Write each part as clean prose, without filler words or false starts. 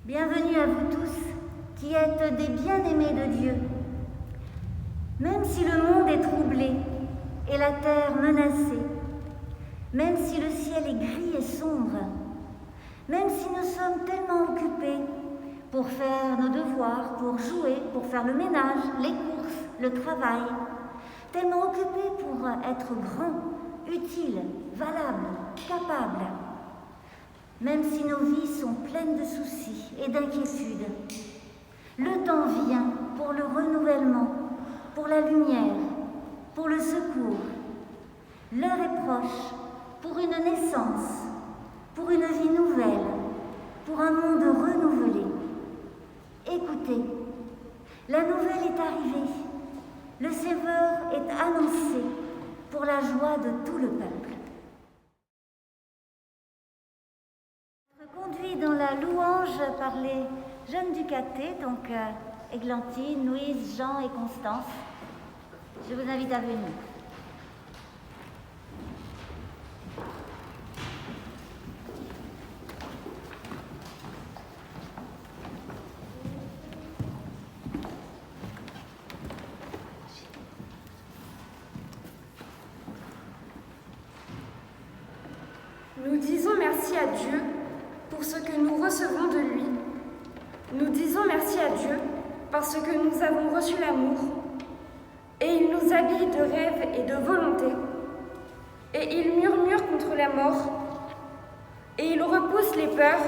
Bienvenue à vous tous qui êtes des bien-aimés de Dieu. Même si le monde est troublé et la terre menacée, même si le ciel est gris et sombre, même si nous sommes tellement occupés pour faire nos devoirs, pour jouer, pour faire le ménage, les courses, le travail, tellement occupés pour être grands, utiles, valables, capables, même si nos vies sont pleines de soucis et d'inquiétudes, le temps vient pour le renouvellement, pour la lumière, pour le secours. L'heure est proche pour une naissance, pour une vie nouvelle, pour un monde renouvelé. Écoutez, la nouvelle est arrivée. Le Sauveur est annoncé pour la joie de tout le peuple. Conduit dans la louange par les jeunes du caté, donc Églantine, Louise, Jean et Constance. Je vous invite à venir. Nous disons merci à Dieu pour ce que nous recevons de lui. Nous disons merci à Dieu parce que nous avons reçu l'amour et il nous habille de rêve et de volonté et il murmure contre la mort et il repousse les peurs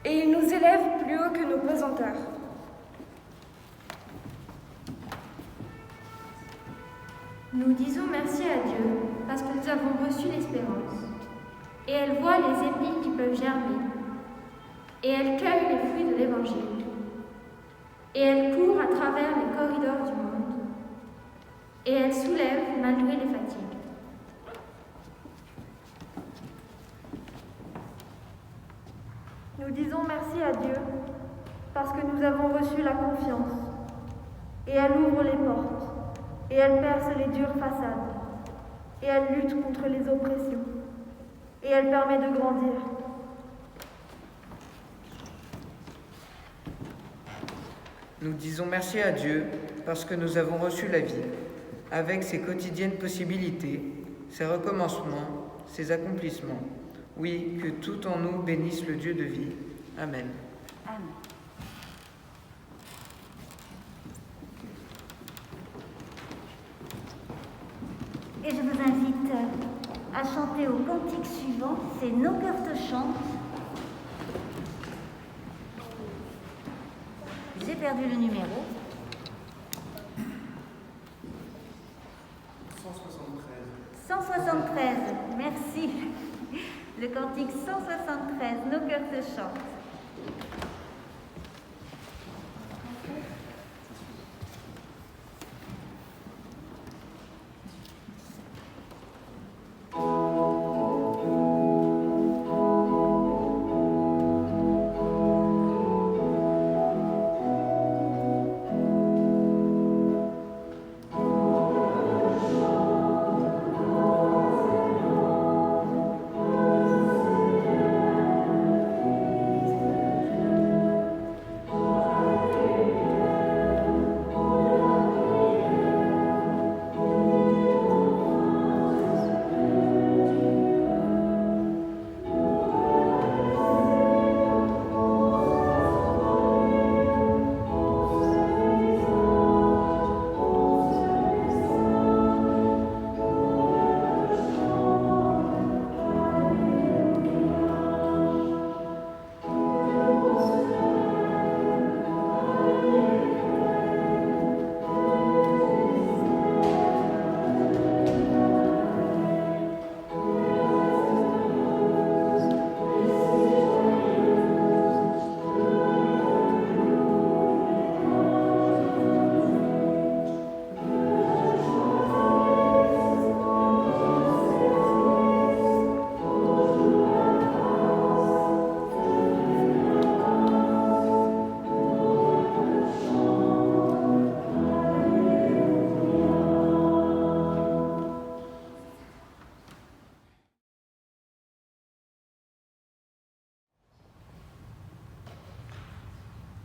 et il nous élève plus haut que nos pesanteurs. Nous disons merci à Dieu parce que nous avons reçu l'espérance. Et elle voit les épis qui peuvent germer. Et elle cueille les fruits de l'Évangile. Et elle court à travers les corridors du monde. Et elle soulève malgré les fatigues. Nous disons merci à Dieu parce que nous avons reçu la confiance. Et elle ouvre les portes. Et elle perce les dures façades. Et elle lutte contre les oppressions. Et elle permet de grandir. Nous disons merci à Dieu parce que nous avons reçu la vie, avec ses quotidiennes possibilités, ses recommencements, ses accomplissements. Oui, que tout en nous bénisse le Dieu de vie. Amen. Amen. Et je vous invite à chanter au cantique suivant, c'est Nos cœurs te chantent. J'ai perdu le numéro. 173, merci. Le cantique 173, Nos cœurs te chantent.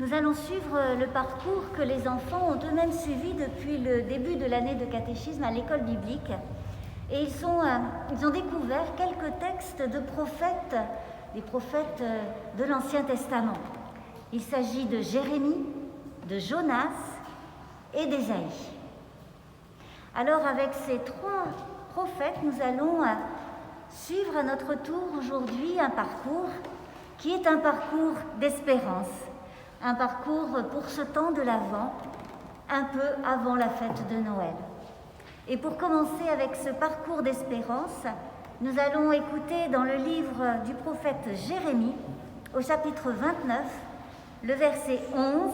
Nous allons suivre le parcours que les enfants ont eux-mêmes suivi depuis le début de l'année de catéchisme à l'école biblique. Et ils ont découvert quelques textes de prophètes, des prophètes de l'Ancien Testament. Il s'agit de Jérémie, de Jonas et d'Ésaïe. Alors avec ces 3 prophètes, nous allons suivre à notre tour aujourd'hui un parcours qui est un parcours d'espérance, un parcours pour ce temps de l'Avent, un peu avant la fête de Noël. Et pour commencer avec ce parcours d'espérance, nous allons écouter dans le livre du prophète Jérémie, au chapitre 29, le verset 11,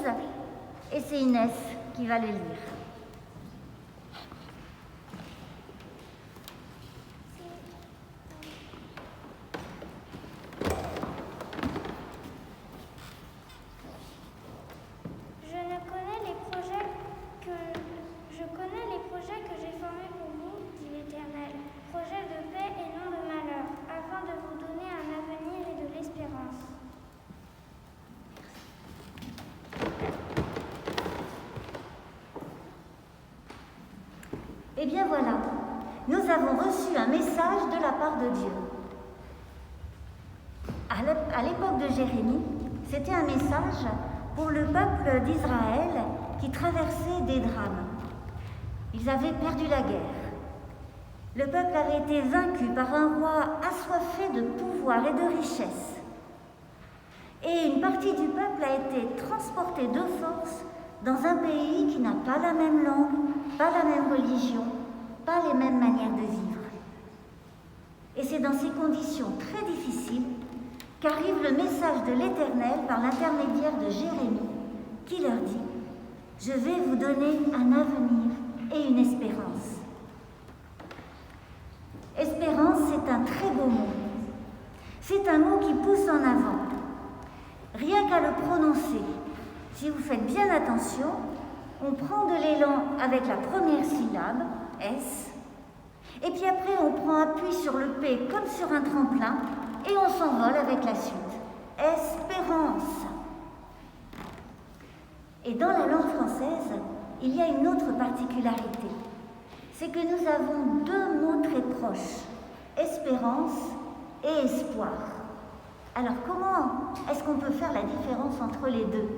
et c'est Inès qui va le lire. Eh bien voilà, nous avons reçu un message de la part de Dieu. À l'époque de Jérémie, c'était un message pour le peuple d'Israël qui traversait des drames. Ils avaient perdu la guerre. Le peuple avait été vaincu par un roi assoiffé de pouvoir et de richesse. Et une partie du peuple a été transportée de force dans un pays qui n'a pas la même langue, pas la même religion, pas les mêmes manières de vivre. Et c'est dans ces conditions très difficiles qu'arrive le message de l'Éternel par l'intermédiaire de Jérémie, qui leur dit « Je vais vous donner un avenir et une espérance. » Espérance, c'est un très beau mot. C'est un mot qui pousse en avant. Rien qu'à le prononcer, si vous faites bien attention, on prend de l'élan avec la première syllabe, S, et puis après on prend appui sur le P comme sur un tremplin, et on s'envole avec la suite. Espérance. Et dans la langue française, il y a une autre particularité. C'est que nous avons 2 mots très proches, espérance et espoir. Alors comment est-ce qu'on peut faire la différence entre les deux ?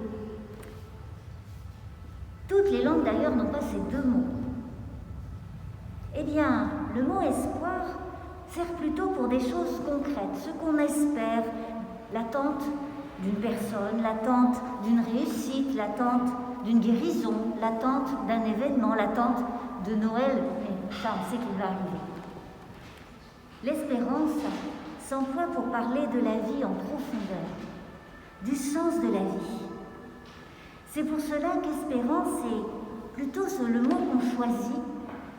Toutes les langues d'ailleurs n'ont pas ces 2 mots. Eh bien, le mot espoir sert plutôt pour des choses concrètes, ce qu'on espère, l'attente d'une personne, l'attente d'une réussite, l'attente d'une guérison, l'attente d'un événement, l'attente de Noël, et ça on sait qu'il va arriver. L'espérance s'emploie pour parler de la vie en profondeur, du sens de la vie. C'est pour cela qu'espérance est plutôt le mot qu'on choisit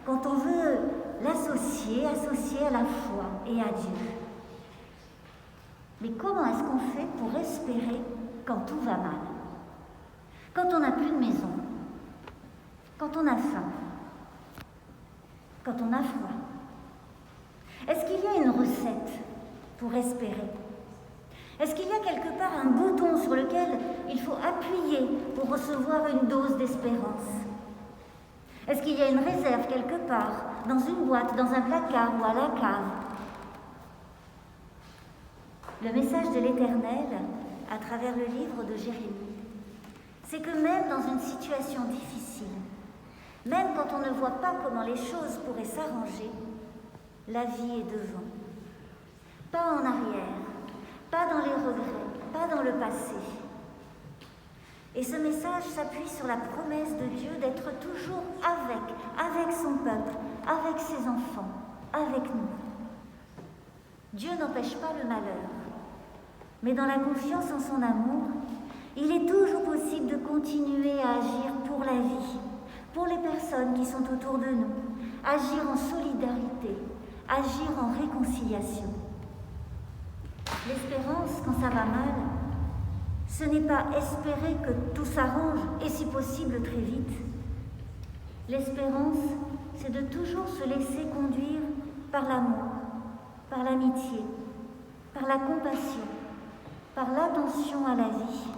quand on veut associer à la foi et à Dieu. Mais comment est-ce qu'on fait pour espérer quand tout va mal ? Quand on n'a plus de maison, quand on a faim, quand on a froid. Est-ce qu'il y a une recette pour espérer ? Est-ce qu'il y a quelque part un bouton sur lequel il faut appuyer pour recevoir une dose d'espérance ? Est-ce qu'il y a une réserve quelque part, dans une boîte, dans un placard ou à la cave ? Le message de l'Éternel, à travers le livre de Jérémie, c'est que même dans une situation difficile, même quand on ne voit pas comment les choses pourraient s'arranger, la vie est devant. Pas en arrière, pas dans les regrets, pas dans le passé. Et ce message s'appuie sur la promesse de Dieu d'être toujours avec son peuple, avec ses enfants, avec nous. Dieu n'empêche pas le malheur, mais dans la confiance en son amour, il est toujours possible de continuer à agir pour la vie, pour les personnes qui sont autour de nous, agir en solidarité, agir en réconciliation. L'espérance, quand ça va mal, ce n'est pas espérer que tout s'arrange, et si possible très vite. L'espérance, c'est de toujours se laisser conduire par l'amour, par l'amitié, par la compassion, par l'attention à la vie,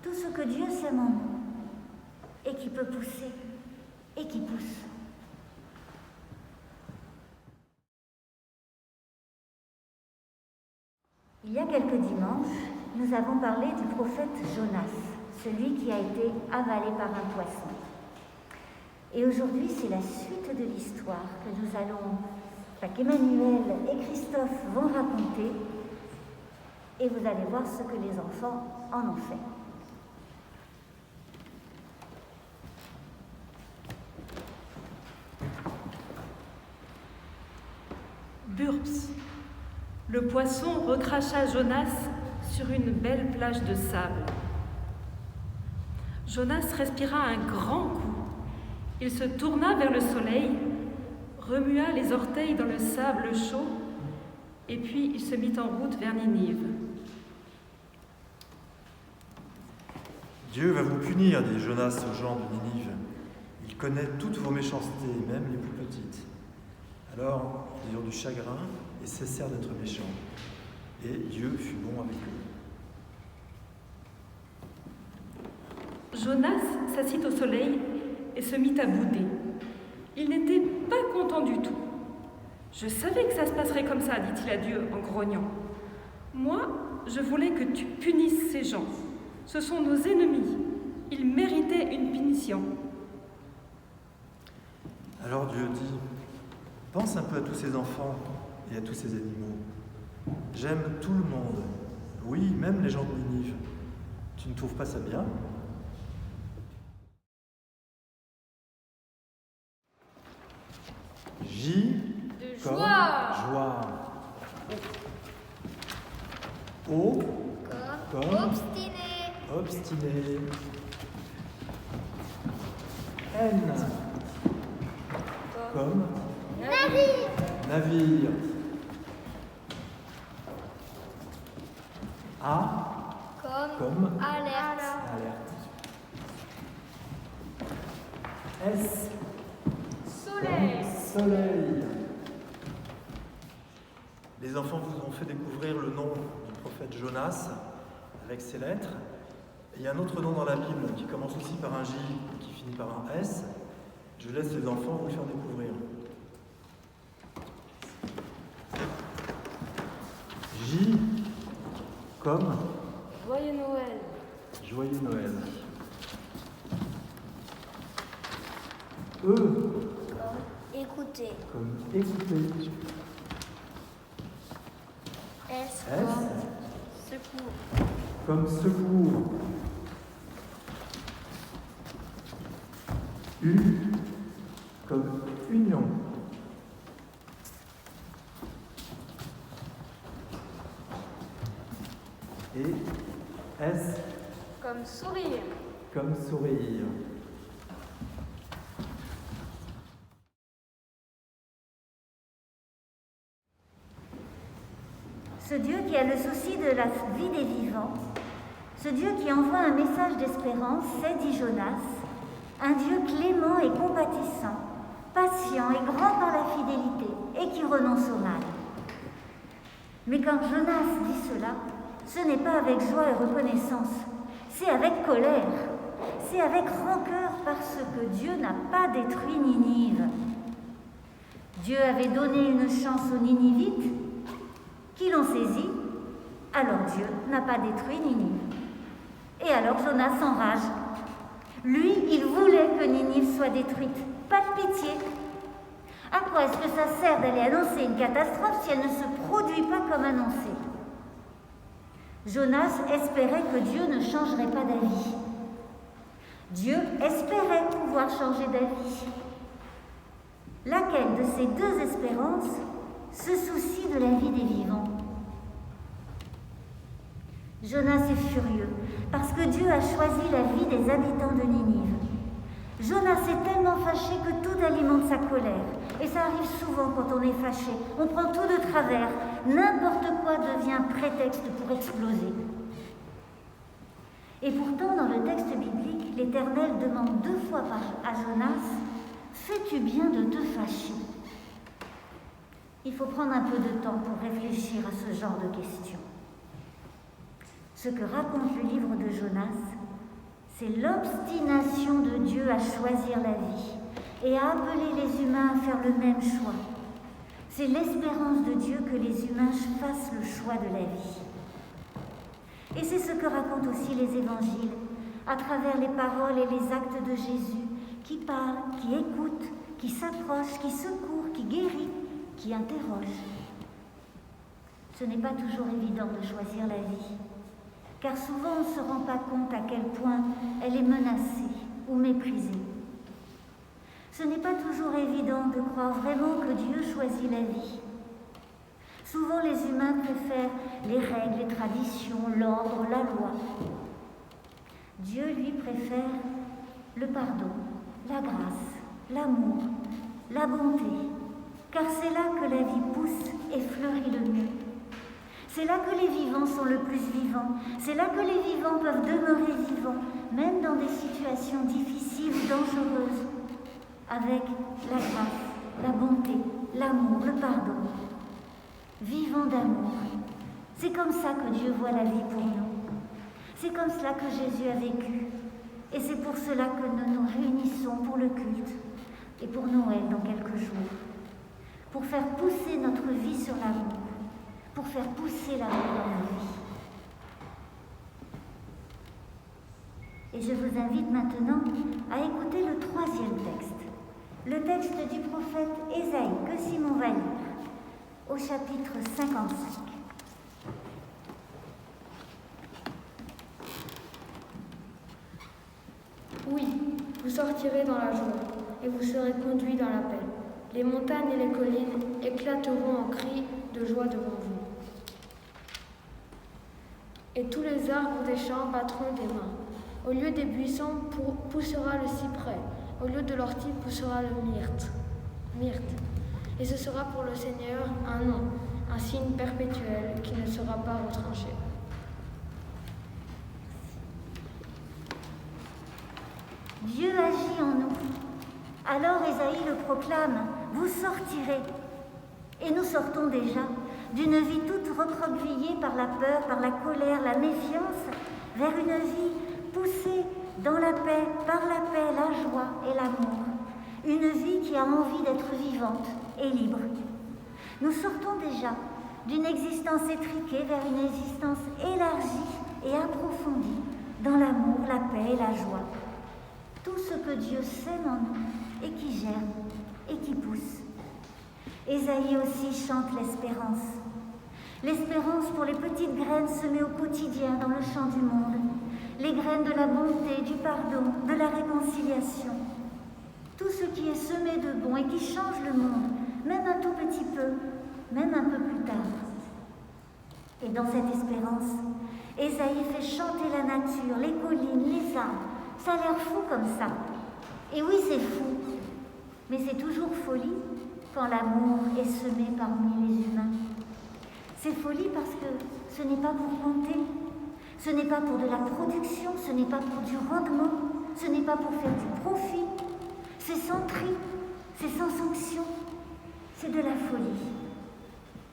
tout ce que Dieu sème en nous et qui peut pousser et qui pousse. Il y a quelques dimanches, nous avons parlé du prophète Jonas, celui qui a été avalé par un poisson. Et aujourd'hui, c'est la suite de l'histoire qu'Emmanuel et Christophe vont raconter, et vous allez voir ce que les enfants en ont fait. Burps. Le poisson recracha Jonas sur une belle plage de sable. Jonas respira un grand coup. Il se tourna vers le soleil, remua les orteils dans le sable chaud, et puis il se mit en route vers Ninive. Dieu va vous punir, dit Jonas aux gens de Ninive. Il connaît toutes vos méchancetés, même les plus petites. Alors, ils eurent du chagrin et cessèrent d'être méchants. Et Dieu fut bon avec eux. Jonas s'assit au soleil et se mit à bouder. Il n'était pas content du tout. « Je savais que ça se passerait comme ça, dit-il à Dieu en grognant. Moi, je voulais que tu punisses ces gens. Ce sont nos ennemis. Ils méritaient une punition. » Alors Dieu dit, pense un peu à tous ces enfants et à tous ces animaux. J'aime tout le monde, oui, même les gens de Ninive. Tu ne trouves pas ça bien ? J De comme joie. joie. O comme Obstiné. obstiné. N comme navire. A comme Alerte. alerte. S Soleil. comme soleil. Les enfants vous ont fait découvrir le nom du prophète Jonas avec ses lettres. Et il y a un autre nom dans la Bible qui commence aussi par un J et qui finit par un S. Je laisse les enfants vous le faire découvrir. J comme Joyeux Noël. joyeux Noël. E Écoutez. comme écouter. S S secours. comme secours. U comme union. Et S Comme sourire. comme sourire. Ce Dieu qui a le souci de la vie des vivants, ce Dieu qui envoie un message d'espérance, c'est, dit Jonas, un Dieu clément et compatissant, patient et grand par la fidélité, et qui renonce au mal. Mais quand Jonas dit cela, ce n'est pas avec joie et reconnaissance, c'est avec colère, c'est avec rancœur parce que Dieu n'a pas détruit Ninive. Dieu avait donné une chance aux Ninivites, qui l'ont saisi, alors Dieu n'a pas détruit Ninive. Et alors Jonas s'enrage. Lui, il voulait que Ninive soit détruite. Pas de pitié. À quoi est-ce que ça sert d'aller annoncer une catastrophe si elle ne se produit pas comme annoncé? Jonas espérait que Dieu ne changerait pas d'avis. Dieu espérait pouvoir changer d'avis. Laquelle de ces deux espérances se soucie de la vie des vivants? Jonas est furieux parce que Dieu a choisi la vie des habitants de Ninive. Jonas est tellement fâché que tout alimente sa colère. Et ça arrive souvent quand on est fâché. On prend tout de travers. N'importe quoi devient prétexte pour exploser. Et pourtant, dans le texte biblique, l'Éternel demande 2 fois à Jonas « Fais-tu bien de te fâcher ?» Il faut prendre un peu de temps pour réfléchir à ce genre de questions. Ce que raconte le livre de Jonas, C'est l'obstination de Dieu à choisir la vie et à appeler les humains à faire le même choix. C'est l'espérance de Dieu que les humains fassent le choix de la vie. Et c'est ce que racontent aussi les évangiles, à travers les paroles et les actes de Jésus, qui parle, qui écoute, qui s'approche, qui secourt, qui guérit, qui interroge. Ce n'est pas toujours évident de choisir la vie, car souvent on ne se rend pas compte à quel point elle est menacée ou méprisée. Ce n'est pas toujours évident de croire vraiment que Dieu choisit la vie. Souvent les humains préfèrent les règles, les traditions, l'ordre, la loi. Dieu, lui, préfère le pardon, la grâce, l'amour, la bonté, car c'est là que la vie pousse et fleurit le mieux. C'est là que les vivants sont le plus vivants. C'est là que les vivants peuvent demeurer vivants, même dans des situations difficiles ou dangereuses, avec la grâce, la bonté, l'amour, le pardon. Vivants d'amour. C'est comme ça que Dieu voit la vie pour nous. C'est comme cela que Jésus a vécu. Et c'est pour cela que nous nous réunissons pour le culte et pour Noël dans quelques jours. Pour faire pousser notre vie sur l'amour. Pour faire pousser l'amour dans nos vies. Et je vous invite maintenant à écouter le troisième texte. Le texte du prophète Ésaïe que Simon va lire, au chapitre 55. Oui, vous sortirez dans la joie, et vous serez conduits dans la paix. Les montagnes et les collines éclateront en cris de joie devant vous. Et tous les arbres des champs battront des mains. Au lieu des buissons poussera le cyprès, au lieu de l'ortie poussera le myrte. Et ce sera pour le Seigneur un nom, un signe perpétuel qui ne sera pas retranché. Dieu agit en nous. Alors Ésaïe le proclame, vous sortirez. Et nous sortons déjà d'une vie toute recroquevillée par la peur, par la colère, la méfiance, vers une vie poussée dans la paix, par la paix, la joie et l'amour. Une vie qui a envie d'être vivante et libre. Nous sortons déjà d'une existence étriquée vers une existence élargie et approfondie dans l'amour, la paix et la joie. Tout ce que Dieu sème en nous et qui germe et qui pousse. Ésaïe aussi chante l'espérance. L'espérance pour les petites graines semées au quotidien dans le champ du monde. Les graines de la bonté, du pardon, de la réconciliation. Tout ce qui est semé de bon et qui change le monde, même un tout petit peu, même un peu plus tard. Et dans cette espérance, Ésaïe fait chanter la nature, les collines, les arbres. Ça a l'air fou comme ça. Et oui, c'est fou. Mais c'est toujours folie quand l'amour est semé parmi les humains. C'est folie parce que ce n'est pas pour compter. Ce n'est pas pour de la production, ce n'est pas pour du rendement, ce n'est pas pour faire du profit. C'est sans tri, c'est sans sanction, c'est de la folie.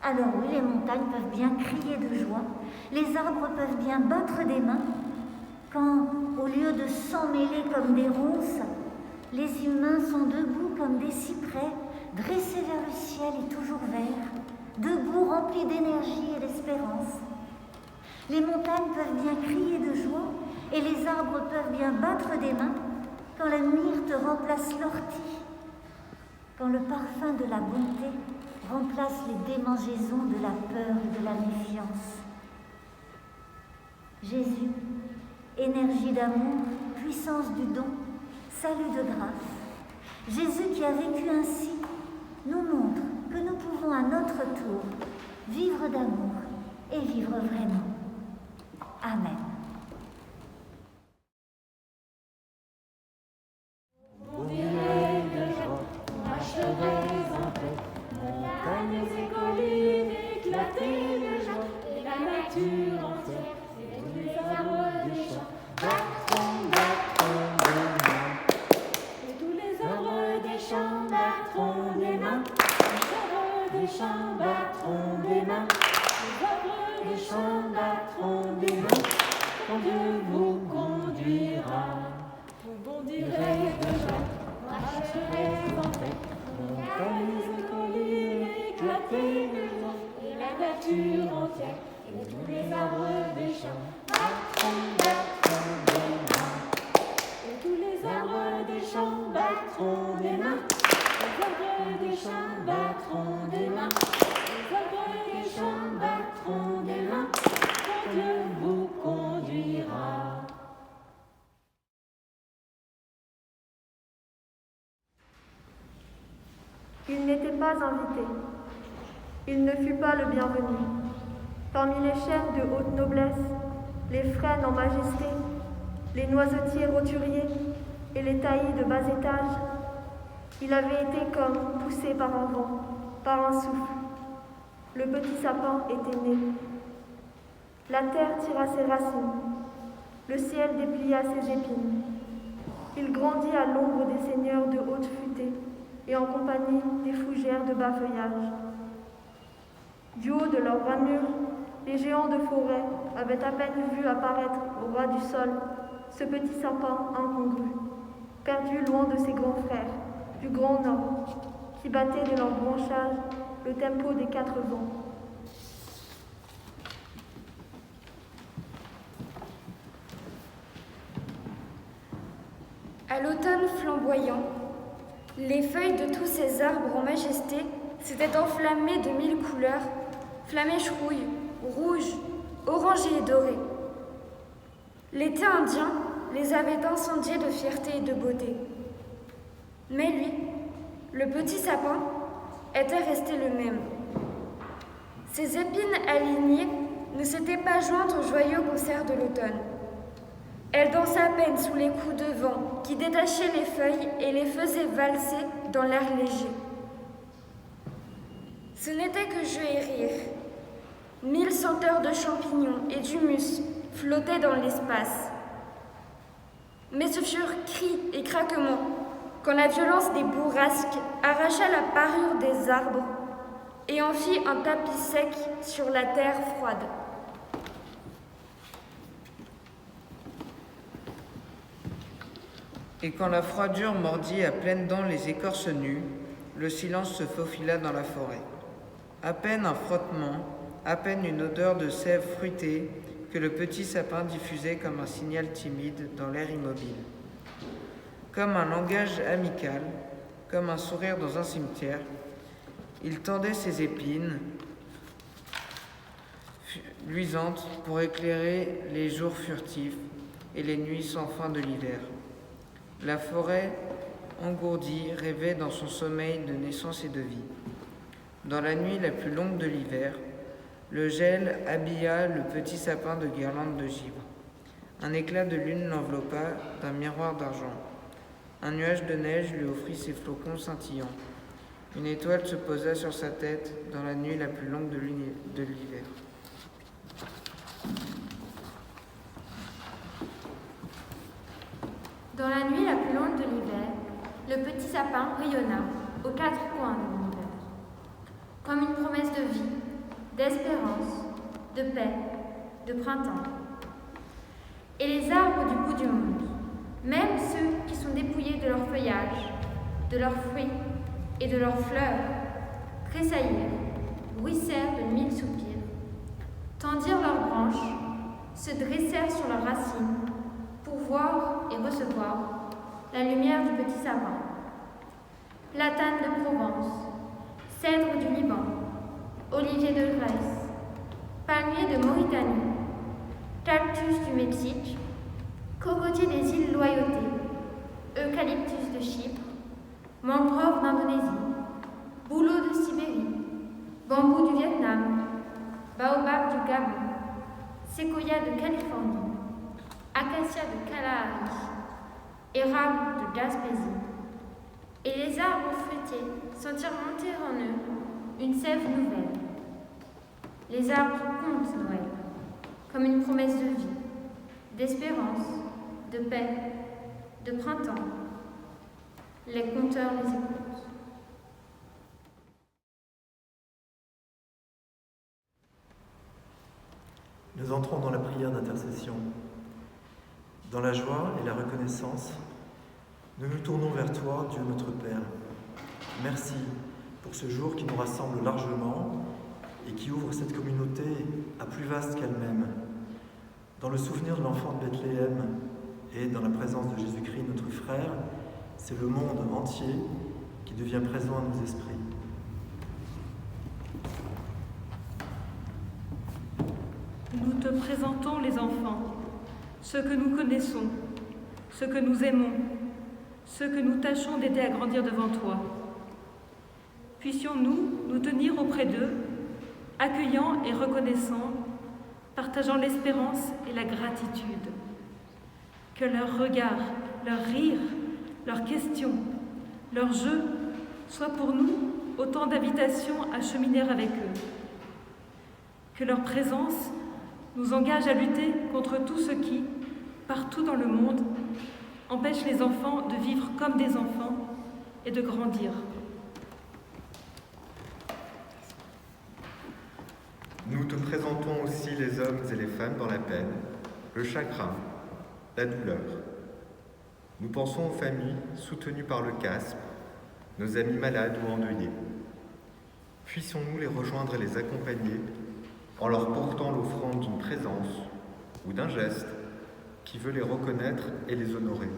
Alors oui, les montagnes peuvent bien crier de joie, les arbres peuvent bien battre des mains, quand, au lieu de s'emmêler comme des ronces, les humains sont debout comme des cyprès, dressés vers le ciel et toujours verts, debout remplis d'énergie et d'espérance. Les montagnes peuvent bien crier de joie et les arbres peuvent bien battre des mains quand la myrte remplace l'ortie, quand le parfum de la bonté remplace les démangeaisons de la peur et de la méfiance. Jésus, énergie d'amour, puissance du don, salut de grâce. Jésus qui a vécu ainsi nous montre que nous pouvons à notre tour vivre d'amour et vivre vraiment. Amen. Au miel de joie, on marcherait en paix, montagnes et collines éclatées de joie, et la nature entière, et tous les arbres des champs, battront des mains. Et tous les arbres des champs battront des mains, les arbres des champs battront des mains, les arbres des champs battront des mains, quand Dieu vous conduira. bondirai de joie, marcherai en tête, montagnes et collines éclatées de joie, et la nature entière, et tous les arbres des champs, battront des mains. Et tous les arbres des champs battront des mains. Les arbres des champs battront des mains. Les arbres des champs battront des mains. Quand Dieu vous conduira. Il n'était pas invité. Il ne fut pas le bienvenu. Parmi les chênes de haute noblesse, les frênes en majesté, les noisetiers roturiers et les taillis de bas étage, il avait été comme poussé par un vent, par un souffle. Le petit sapin était né. La terre tira ses racines. Le ciel déplia ses épines. Il grandit à l'ombre des seigneurs de haute futée et en compagnie des fougères de bas feuillage. Du haut de leurs ramures, les géants de forêt avaient à peine vu apparaître au ras du sol ce petit sapin incongru, perdu loin de ses grands frères, du grand nord, qui battaient de leur branchage le tempo des 4 vents. À l'automne flamboyant, les feuilles de tous ces arbres en majesté s'étaient enflammées de 1000 couleurs, flamèches rouilles, rouges, orangées et dorées. L'été indien les avait incendiés de fierté et de beauté. Mais lui, le petit sapin, était resté le même. Ses épines alignées ne s'étaient pas jointes au joyeux concert de l'automne. Elle dansait à peine sous les coups de vent qui détachaient les feuilles et les faisaient valser dans l'air léger. Ce n'était que jeu et rire. 1000 senteurs de champignons et d'humus flottaient dans l'espace. Mais ce furent cris et craquements quand la violence des bourrasques arracha la parure des arbres et en fit un tapis sec sur la terre froide. Et quand la froidure mordit à pleines dents les écorces nues, le silence se faufila dans la forêt. À peine un frottement, à peine une odeur de sève fruitée que le petit sapin diffusait comme un signal timide dans l'air immobile. Comme un langage amical, comme un sourire dans un cimetière, il tendait ses épines luisantes pour éclairer les jours furtifs et les nuits sans fin de l'hiver. La forêt, engourdie, rêvait dans son sommeil de naissance et de vie. Dans la nuit la plus longue de l'hiver, le gel habilla le petit sapin de guirlandes de givre. Un éclat de lune l'enveloppa d'un miroir d'argent. Un nuage de neige lui offrit ses flocons scintillants. Une étoile se posa sur sa tête dans la nuit la plus longue de l'hiver. Dans la nuit la plus longue de l'hiver, le petit sapin rayonna aux 4 coins de l'univers, comme une promesse de vie, d'espérance, de paix, de printemps. Et les arbres du bout du monde, même ceux qui sont dépouillés de leur feuillage, de leurs fruits et de leurs fleurs, tressaillirent, bruissèrent de 1000 soupirs, tendirent leurs branches, se dressèrent sur leurs racines pour voir et recevoir la lumière du petit sapin. Platane de Provence, cèdre du Liban, olivier de Grèce, palmier de Mauritanie, cactus du Mexique, cocotier des îles Loyauté, eucalyptus de Chypre, mangrove d'Indonésie, bouleau de Sibérie, bambou du Vietnam, baobab du Gabon, séquoia de Californie, acacia de Kalahari, érable de Gaspésie. Et les arbres fruitiers sentirent monter en eux une sève nouvelle. Les arbres comptent Noël, comme une promesse de vie, d'espérance, de paix, de printemps. Les conteurs les écoutent. Nous entrons dans la prière d'intercession. Dans la joie et la reconnaissance, Nous nous tournons vers toi, Dieu notre Père. Merci pour ce jour qui nous rassemble largement et qui ouvre cette communauté à plus vaste qu'elle-même. Dans le souvenir de l'enfant de Bethléem et dans la présence de Jésus-Christ, notre frère, c'est le monde entier qui devient présent à nos esprits. Nous te présentons les enfants, ceux que nous connaissons, ceux que nous aimons, ceux que nous tâchons d'aider à grandir devant toi. Puissions-nous nous tenir auprès d'eux, accueillants et reconnaissants, partageant l'espérance et la gratitude. Que leurs regards, leurs rires, leurs questions, leurs jeux soient pour nous autant d'invitations à cheminer avec eux. Que leur présence nous engage à lutter contre tout ce qui, partout dans le monde, empêche les enfants de vivre comme des enfants et de grandir. Nous te présentons aussi les hommes et les femmes dans la peine, le chagrin, la douleur. Nous pensons aux familles soutenues par le CASP, nos amis malades ou endeuillés. Puissions-nous les rejoindre et les accompagner en leur portant l'offrande d'une présence ou d'un geste qui veut les reconnaître et les honorer.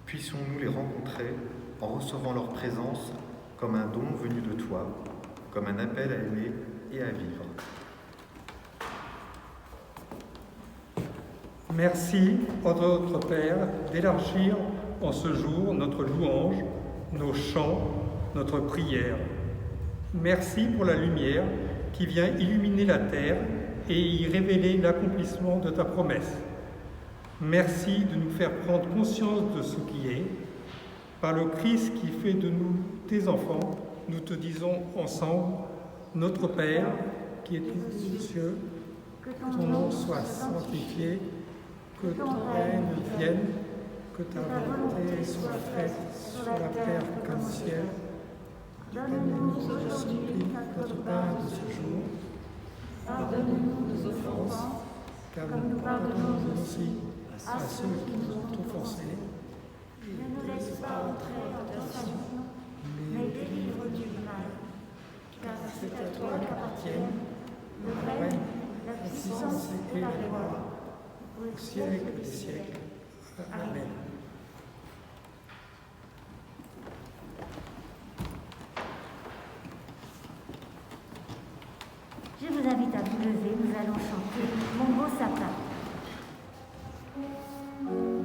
Puissions-nous les rencontrer en recevant leur présence comme un don venu de toi, comme un appel à aimer et à vivre. Merci, ô notre Père, d'élargir en ce jour notre louange, nos chants, notre prière. Merci pour la lumière qui vient illuminer la terre et y révéler l'accomplissement de ta promesse. Merci de nous faire prendre conscience de ce qui est. Par le Christ qui fait de nous tes enfants, nous te disons ensemble, notre Père qui es aux cieux, que ton nom soit sanctifié, que ton règne vienne, que ta volonté soit faite sur la terre comme au ciel. Donne-nous, je supplie, notre pain de ce jour. Pardonne-nous nos offenses, comme nous pardonnons aussi à ceux qui nous ont offensés. Ne nous laisse pas entrer en tentation, mais délivre du mal. Car c'est à toi qu'appartiennent le règne, la puissance et la gloire, au siècle des siècles. Amen. Je vous invite à vous lever, nous allons chanter Mon beau sapin. Mon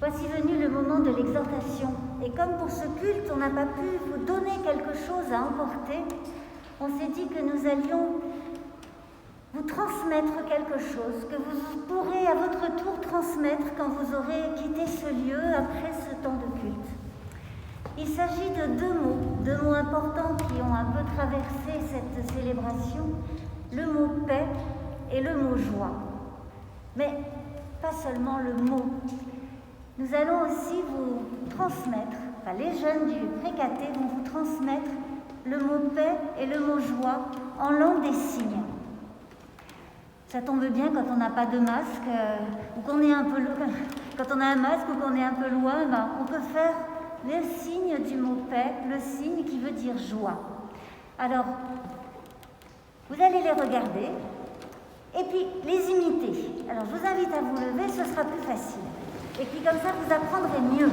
Voici venu le moment de l'exhortation. Et comme pour ce culte, on n'a pas pu vous donner quelque chose à emporter, on s'est dit que nous allions vous transmettre quelque chose, que vous pourrez à votre tour transmettre quand vous aurez quitté ce lieu après ce temps de culte. Il s'agit de deux mots importants qui ont un peu traversé cette célébration, le mot paix et le mot joie. Mais pas seulement le mot. Nous allons aussi vous transmettre, enfin les jeunes du Précaté vont vous transmettre le mot paix et le mot joie en langue des signes. Ça tombe bien quand on n'a pas de masque, ou qu'on est un peu quand on a un masque ou qu'on est un peu loin, on peut faire le signe du mot paix, le signe qui veut dire joie. Alors, vous allez les regarder et puis les imiter. Alors, je vous invite à vous lever, ce sera plus facile. Et puis comme ça, vous apprendrez mieux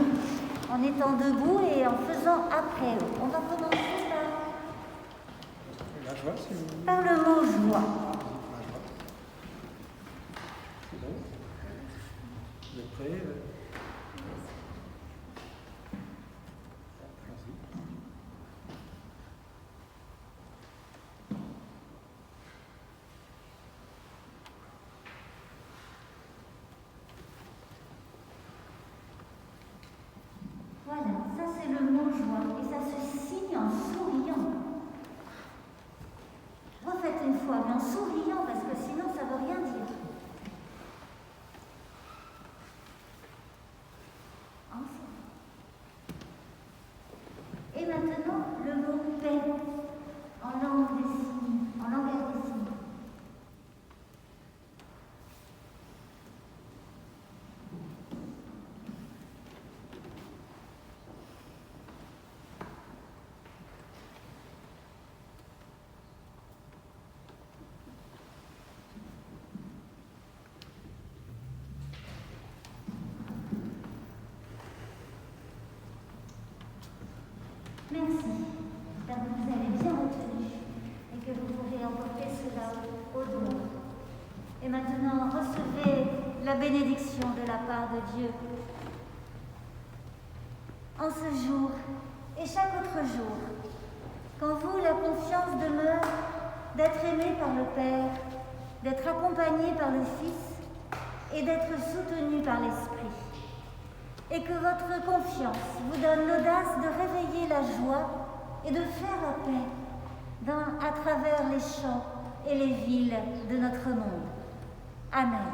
en étant debout et en faisant après eux. On va commencer par le mot joie. C'est bon? Vous êtes prêts? Voilà, ça c'est le mot joie et ça se signe en souriant. Refaites une fois, mais en souriant parce que sinon ça ne veut rien dire. Ensemble. Et maintenant le mot paix en langue des signes, en langage des signes. Merci, j'espère que vous avez bien retenu et que vous pourrez emporter cela au doigt. Et maintenant, recevez la bénédiction de la part de Dieu. En ce jour et chaque autre jour, quand vous, la confiance demeure d'être aimé par le Père, d'être accompagné par le Fils et d'être soutenu par l'Esprit. Et que votre confiance vous donne l'audace de réveiller la joie et de faire la paix à travers les champs et les villes de notre monde. Amen.